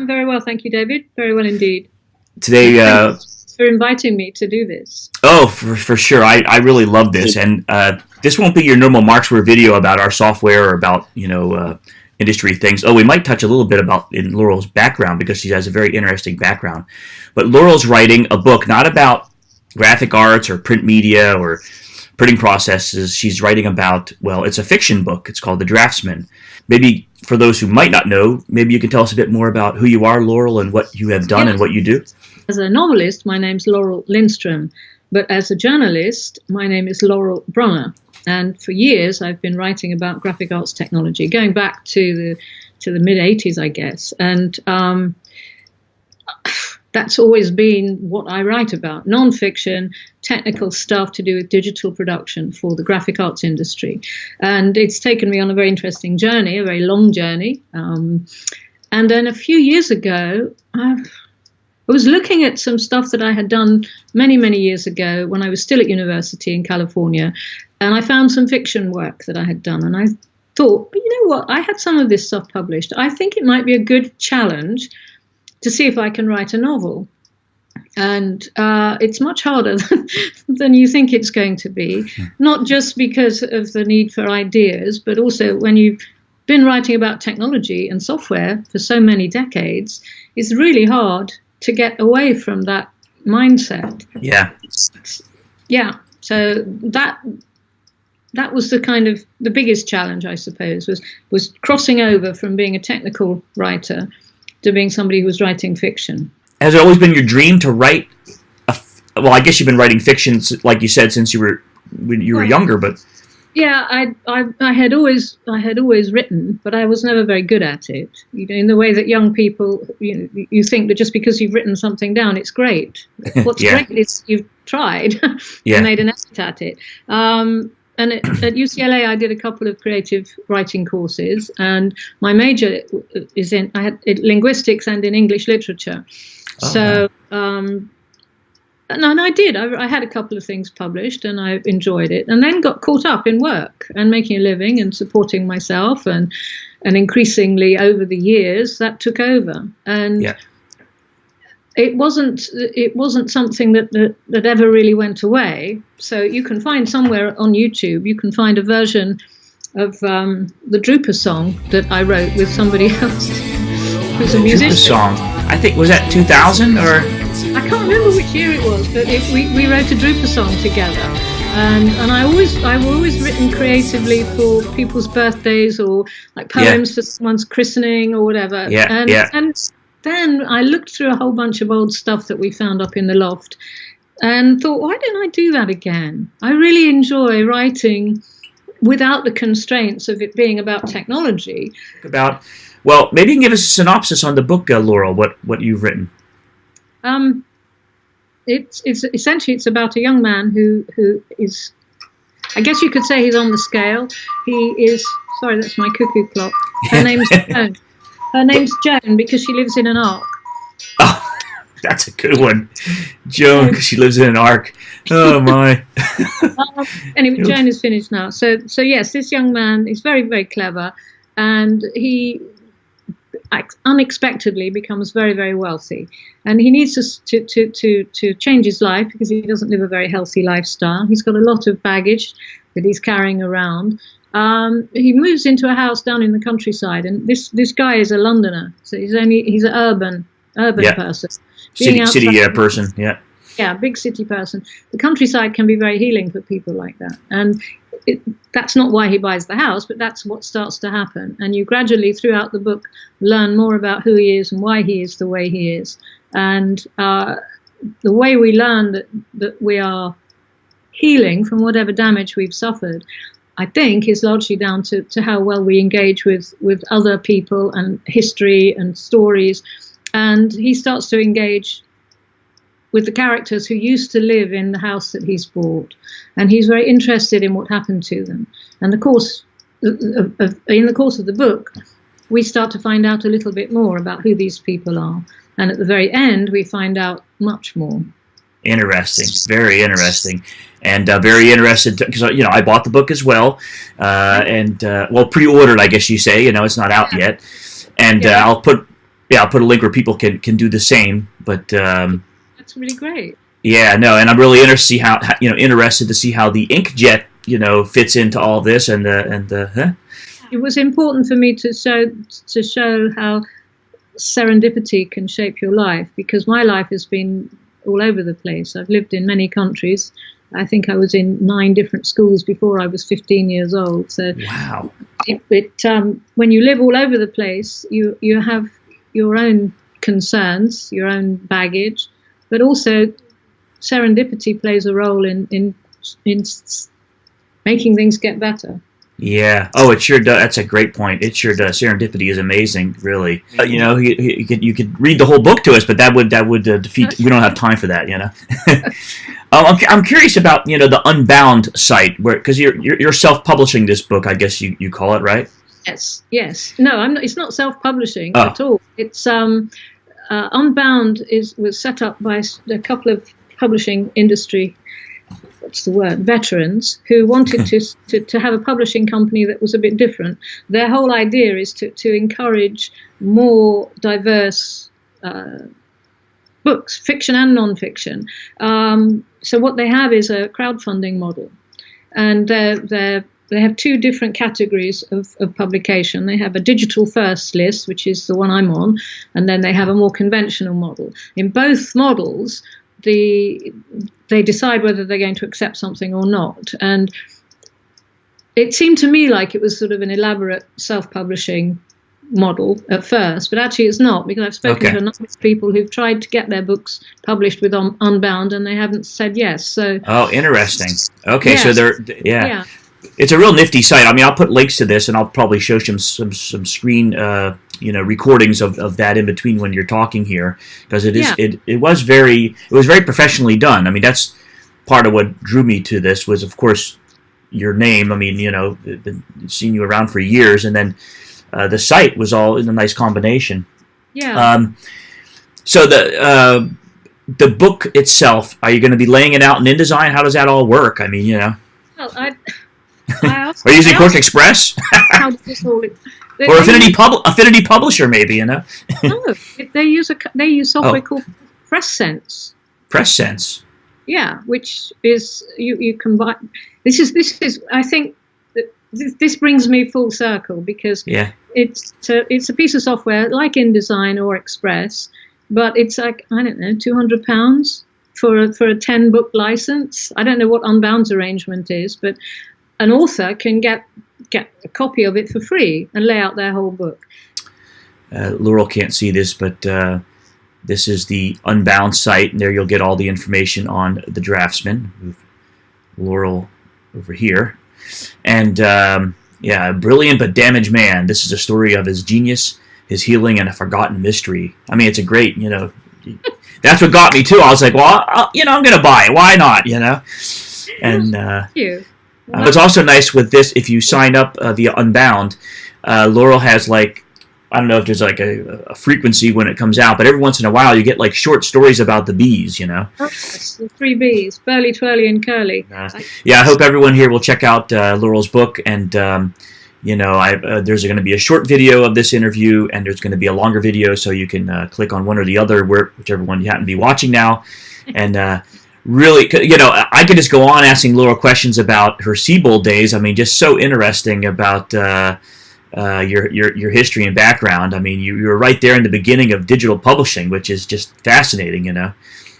I'm very well, thank you, David. Very well indeed. Today, Thanks for inviting me to do this. oh, for sure. I really love this, and this won't be your normal Markzware video about our software or about industry things. Oh, we might touch a little bit about in Laurel's background because she has a very interesting background. But Laurel's writing a book not about graphic arts or print media or printing processes. She's writing about, well, it's a fiction book. It's called The Draftsman. Maybe for those who might not know, maybe you can tell us a bit more about who you are, Laurel, and what you have done and what you do. As a novelist, my name's Laurel Lindstrom, but as a journalist, my name is Laurel Brunner. And for years, I've been writing about graphic arts technology, going back to the mid-'80s, I guess. And that's always been what I write about, non-fiction, technical stuff to do with digital production for the graphic arts industry. And it's taken me on a very interesting journey, a very long journey. And then a few years ago, I was looking at some stuff that I had done many, many years ago when I was still at university in California, and I found some fiction work that I had done, and I thought, you know what, I had some of this stuff published. I think it might be a good challenge to see if I can write a novel. And it's much harder than you think it's going to be, not just because of the need for ideas, but also when you've been writing about technology and software for so many decades, it's really hard to get away from that mindset. Yeah. Yeah. So that was the kind of the biggest challenge, I suppose, was crossing over from being a technical writer to being somebody who was writing fiction. Has it always been your dream to write? Well, I guess you've been writing fiction, like you said, since you were younger, but. Yeah, I had always written, but I was never very good at it. In the way that young people, you think that just because you've written something down, it's great. What's great is you've tried and made an effort at it. And at UCLA, I did a couple of creative writing courses, and my major is in linguistics and in English literature. And I did. I had a couple of things published, and I enjoyed it, and then got caught up in work and making a living and supporting myself, and increasingly over the years that took over. And it wasn't something that ever really went away. So you can find somewhere on YouTube, you can find a version of the Drupa song that I wrote with somebody else who's a musician. Drupa song. I think, was that 2000 or? I can't remember which year it was, but we wrote a Drupa song together, and I've always written creatively for people's birthdays or like poems for someone's christening or whatever. And then I looked through a whole bunch of old stuff that we found up in the loft, and thought, why don't I do that again? I really enjoy writing without the constraints of it being about technology. Well, maybe you can give us a synopsis on the book, Laurel. What you've written. It's essentially it's about a young man who is, I guess you could say he's on the scale. He is, sorry, that's my cuckoo clock. Her name's Joan. Her name's Joan because she lives in an ark. Oh, that's a good one. Joan, because she lives in an ark. Oh my. Anyway, Joan is finished now. So yes, this young man is very, very clever, and he unexpectedly becomes very, very wealthy, and he needs to change his life because he doesn't live a very healthy lifestyle. He's got a lot of baggage that he's carrying around. He moves into a house down in the countryside, and this guy is a Londoner, so he's an urban person, city person, big city person. The countryside can be very healing for people like that, and that's not why he buys the house, but that's what starts to happen. And you gradually, throughout the book, learn more about who he is and why he is the way he is. And the way we learn that we are healing from whatever damage we've suffered, I think, is largely down to how well we engage with other people and history and stories. And he starts to engage with the characters who used to live in the house that he's bought, and he's very interested in what happened to them. And in the course of the book, we start to find out a little bit more about who these people are, and at the very end, we find out much more. Interesting, very interesting, and very interested because I bought the book as well, and pre-ordered, I guess you say. It's not out yet, and I'll put I'll put a link where people can do the same. But that's really great. Yeah, no, and I'm really interested to see how the inkjet fits into all this and the. It was important for me to show how serendipity can shape your life, because my life has been all over the place. I've lived in many countries. I think I was in 9 different schools before I was 15 years old. So wow. When you live all over the place, you have your own concerns, your own baggage, but also serendipity plays a role in making things get better. Yeah. Oh, it sure does. That's a great point. It sure does. Serendipity is amazing, really. You could read the whole book to us, but that would defeat. We don't have time for that, I'm curious about the Unbound site, because you're self-publishing this book, I guess you call it, right? Yes. No, I'm not. It's not self-publishing at all. It's Unbound was set up by a couple of publishing industry. What's the word? Veterans who wanted to have a publishing company that was a bit different. Their whole idea is to encourage more diverse books, fiction and non-fiction. So what they have is a crowdfunding model, and they have 2 different categories of publication. They have a digital first list, which is the one I'm on, and then they have a more conventional model. In both models, they decide whether they're going to accept something or not. And it seemed to me like it was sort of an elaborate self-publishing model at first, but actually it's not, because I've spoken to a number of people who've tried to get their books published with Unbound, and they haven't said yes. So interesting. Okay, yes. So they're it's a real nifty site. I mean, I'll put links to this, and I'll probably show some screen recordings of that in between when you're talking here, because it was very professionally done. I mean, that's part of what drew me to this was, of course, your name. I mean, been seeing you around for years, and then the site was all in a nice combination. Yeah. So the book itself, are you going to be laying it out in InDesign? How does that all work? I mean, Well, I are you using Quick Express? How does this all? Or Affinity Publisher, maybe, No, they use software called PressSense. PressSense. Yeah, which is you combine. This is I think this brings me full circle, because it's a piece of software like InDesign or Express, but it's like, I don't know, £200 for a 10-book license. I don't know what Unbound's arrangement is, but an author can get a copy of it for free and lay out their whole book. Laurel can't see this, but this is the Unbound site, and there you'll get all the information on the Draftsman. Move Laurel over here. And a brilliant but damaged man. This is a story of his genius, his healing, and a forgotten mystery. I mean, it's a great, that's what got me too. I was like, well, I'm going to buy it. Why not, And Thank you. what's also nice with this, if you sign up via Unbound, Laurel has I don't know if there's a frequency when it comes out, but every once in a while you get short stories about the bees, Yes, the 3 Bs, Burly, Twirly, and Curly. I hope everyone here will check out Laurel's book, and there's going to be a short video of this interview, and there's going to be a longer video, so you can click on one or the other, whichever one you happen to be watching now, and really, I could just go on asking Laurel questions about her Seybold days. I mean, just so interesting about your history and background. I mean, you were right there in the beginning of digital publishing, which is just fascinating,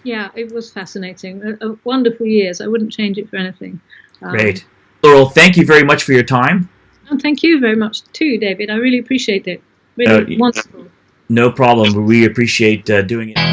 Yeah, it was fascinating. Wonderful years. I wouldn't change it for anything. Great. Laurel, thank you very much for your time. And thank you very much too, David. I really appreciate it. Really wonderful. No problem. We appreciate doing it.